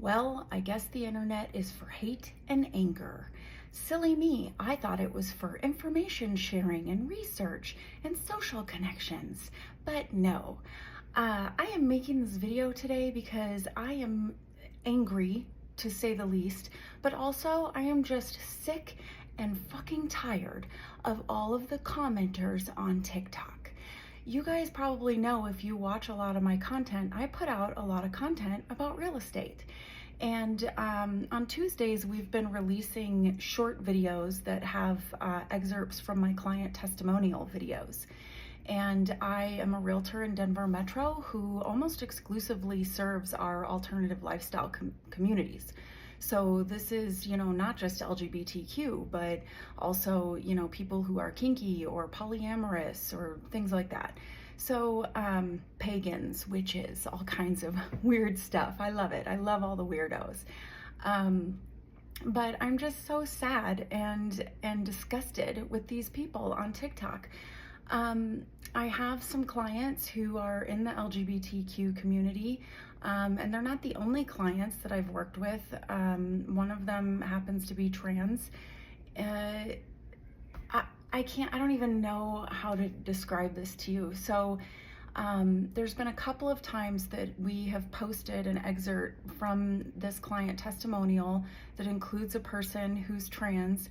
Well, I guess the internet is for hate and anger. Silly me, I thought it was for information sharing and research and social connections, but no. I am making this video today because I am angry, to say the least, but also I am just sick and fucking tired of all of the commenters on TikTok. You guys probably know, if you watch a lot of my content, I put out a lot of content about real estate. And on Tuesdays, we've been releasing short videos that have excerpts from my client testimonial videos. And I am a realtor in Denver Metro who almost exclusively serves our alternative lifestyle communities. So this is, not just LGBTQ, but also, people who are kinky or polyamorous or things like that. So pagans, witches, all kinds of weird stuff. I love it. I love all the weirdos. But I'm just so sad and disgusted with these people on TikTok. I have some clients who are in the LGBTQ community, and they're not the only clients that I've worked with. One of them happens to be trans. I don't even know how to describe this to you. So there's been a couple of times that we have posted an excerpt from this client testimonial that includes a person who's trans,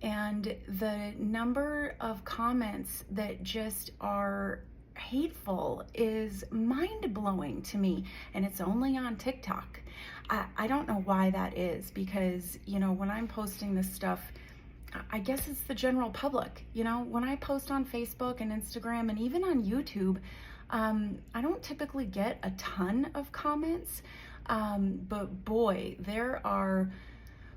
and the number of comments that just are hateful is mind-blowing to me, and it's only on TikTok. I don't know why that is, because when I'm posting this stuff, I guess it's the general public. When I post on Facebook and Instagram and even on YouTube, I don't typically get a ton of comments, but boy, there are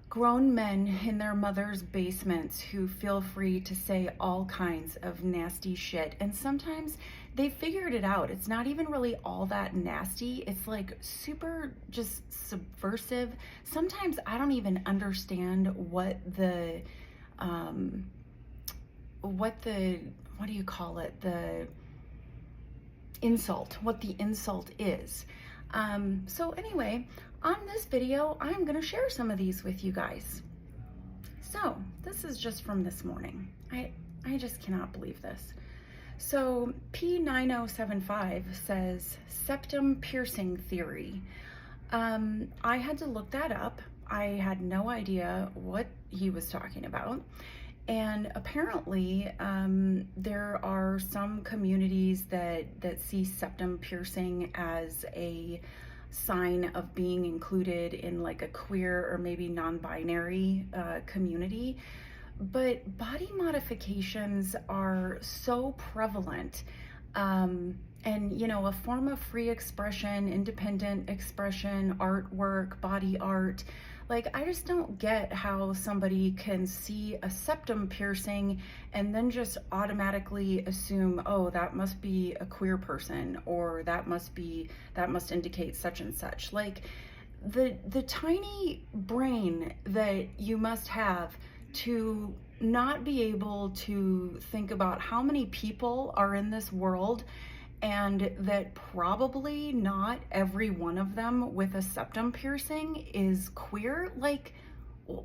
grown men in their mother's basements who feel free to say all kinds of nasty shit. And sometimes they figured it out. It's not even really all that nasty. It's like super just subversive. Sometimes I don't even understand what the what the insult is. So anyway, on this video, I'm gonna share some of these with you guys. So this is just from this morning. I just cannot believe this. So P9075 says, septum piercing theory. I had to look that up. I had no idea what he was talking about. And apparently there are some communities that see septum piercing as a sign of being included in like a queer or maybe non-binary community. But body modifications are so prevalent. And a form of free expression, independent expression, artwork, body art. Like, I just don't get how somebody can see a septum piercing and then just automatically assume, oh, that must be a queer person, or that must indicate such and such. Like, the tiny brain that you must have to not be able to think about how many people are in this world, and that probably not every one of them with a septum piercing is queer. Like,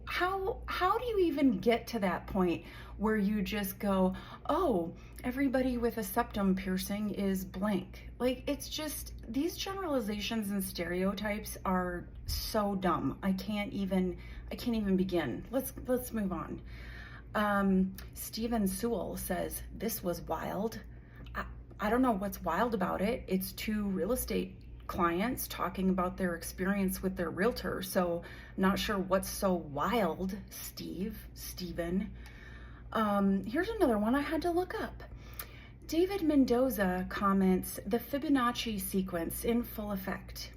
how do you even get to that point where you just go, oh, everybody with a septum piercing is blank? Like, it's just, these generalizations and stereotypes are so dumb. I can't even begin. Let's move on. Steven Sewell says, this was wild. I don't know what's wild about it. It's two real estate clients talking about their experience with their realtor. So not sure what's so wild, Steven. Here's another one I had to look up. David Mendoza comments, the Fibonacci sequence in full effect.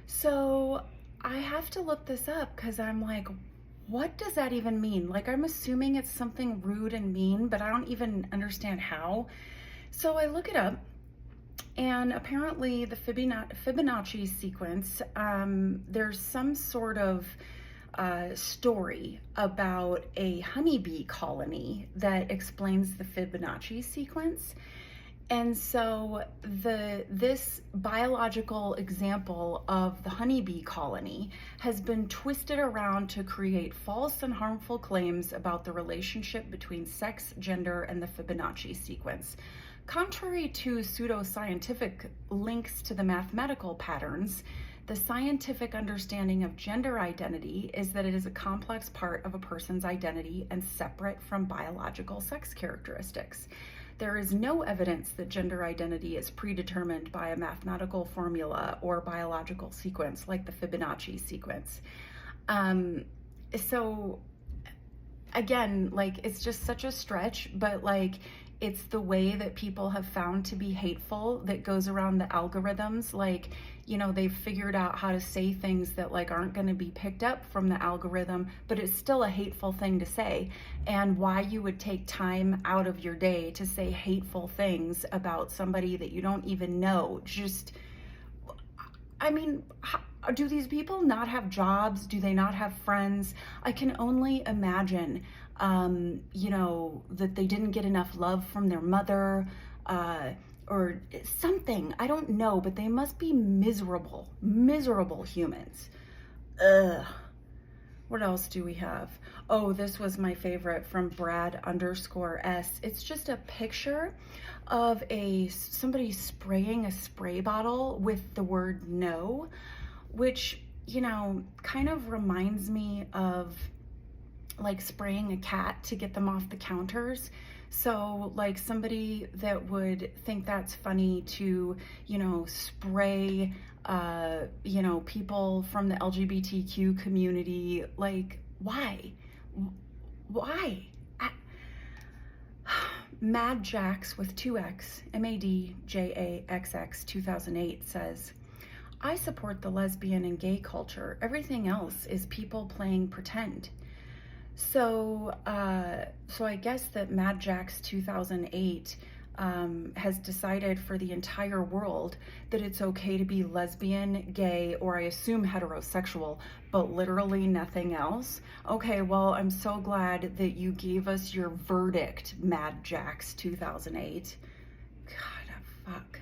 So I have to look this up because I'm like, what does that even mean? Like, I'm assuming it's something rude and mean, but I don't even understand how. So I look it up, and apparently the Fibonacci sequence, there's some sort of story about a honeybee colony that explains the Fibonacci sequence. And so this biological example of the honeybee colony has been twisted around to create false and harmful claims about the relationship between sex, gender, and the Fibonacci sequence. Contrary to pseudoscientific links to the mathematical patterns, the scientific understanding of gender identity is that it is a complex part of a person's identity and separate from biological sex characteristics. There is no evidence that gender identity is predetermined by a mathematical formula or biological sequence like the Fibonacci sequence. So again, like, it's just such a stretch, but like, it's the way that people have found to be hateful that goes around the algorithms. Like, you know, they've figured out how to say things that like aren't going to be picked up from the algorithm, but it's still a hateful thing to say. And why you would take time out of your day to say hateful things about somebody that you don't even know. Just, I mean, do these people not have jobs? Do they not have friends? I can only imagine, you know, that they didn't get enough love from their mother, or something. I don't know, but they must be miserable humans. Ugh. What else do we have? Oh, this was my favorite from Brad_S. It's just a picture of somebody spraying a spray bottle with the word no, which, you know, kind of reminds me of like spraying a cat to get them off the counters. So like somebody that would think that's funny to, you know, spray, you know, people from the LGBTQ community, like, why? Mad Jax with 2X, MADJAXX 2008 says, I support the lesbian and gay culture. Everything else is people playing pretend. So I guess that Mad Jax 2008 has decided for the entire world that it's okay to be lesbian, gay, or I assume heterosexual, but literally nothing else. Okay, well, I'm so glad that you gave us your verdict, Mad Jax 2008. God, fuck.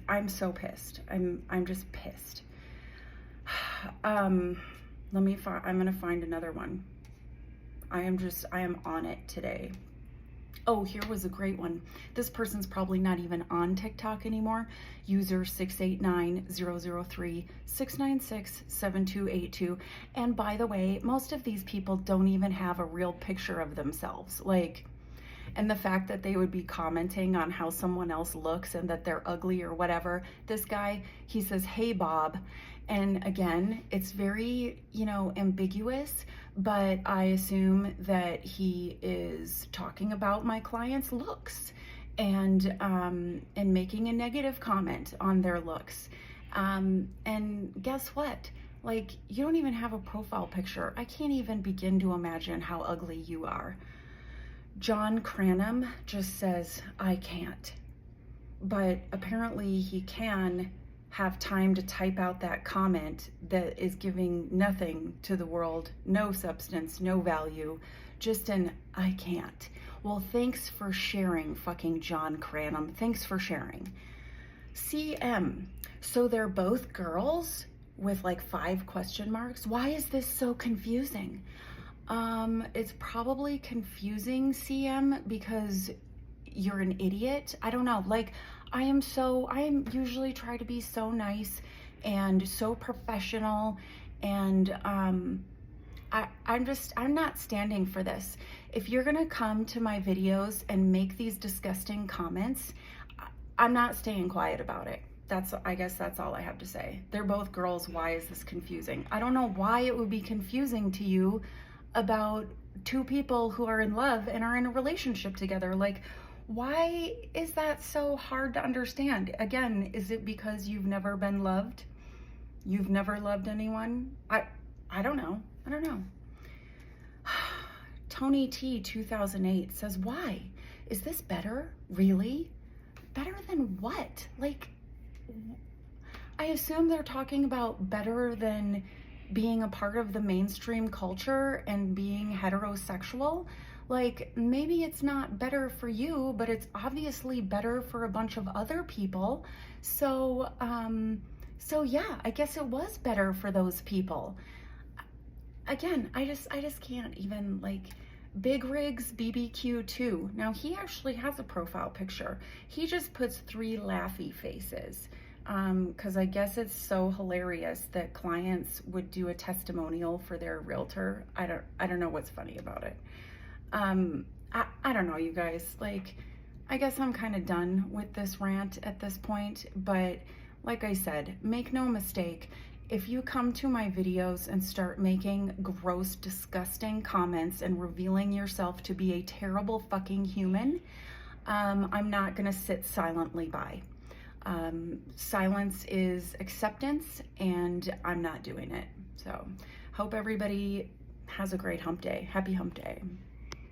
I'm so pissed. I'm just pissed. I'm gonna find another one. I am on it today. Oh, here was a great one. This person's probably not even on TikTok anymore. User 689-003-696-7282. And by the way, most of these people don't even have a real picture of themselves. Like, and the fact that they would be commenting on how someone else looks and that they're ugly or whatever. This guy, he says, hey, Bob. And again, it's very, you know, ambiguous, but I assume that he is talking about my client's looks and making a negative comment on their looks. And guess what? Like, you don't even have a profile picture. I can't even begin to imagine how ugly you are. John Cranham just says, I can't. But apparently he can have time to type out that comment that is giving nothing to the world, no substance, no value, just an I can't. Well, thanks for sharing, fucking John Cranham. Thanks for sharing. CM, so they're both girls with like 5 question marks? Why is this so confusing? It's probably confusing, CM, because you're an idiot. I don't know, like, I am usually try to be so nice and so professional, and I'm not standing for this. If you're gonna come to my videos and make these disgusting comments, I'm not staying quiet about it. I guess that's all I have to say. They're both girls. Why is this confusing? I don't know why it would be confusing to you about 2 people who are in love and are in a relationship together. Like, why is that so hard to understand? Again, is it because you've never been loved? You've never loved anyone? I don't know. I don't know. Tony T 2008 says, why? Is this better? Really? Better than what? Like, I assume they're talking about better than being a part of the mainstream culture and being heterosexual. Like, maybe it's not better for you, but it's obviously better for a bunch of other people. So, so yeah, I guess it was better for those people. Again, I just can't even, like, Big Rigs BBQ 2. Now he actually has a profile picture. He just puts 3 laughy faces. Because I guess it's so hilarious that clients would do a testimonial for their realtor. I don't know what's funny about it. I don't know, you guys. Like, I guess I'm kind of done with this rant at this point. But like I said, make no mistake. If you come to my videos and start making gross, disgusting comments and revealing yourself to be a terrible fucking human, I'm not gonna sit silently by. Silence is acceptance, and I'm not doing it. So, hope everybody has a great hump day. Happy hump day.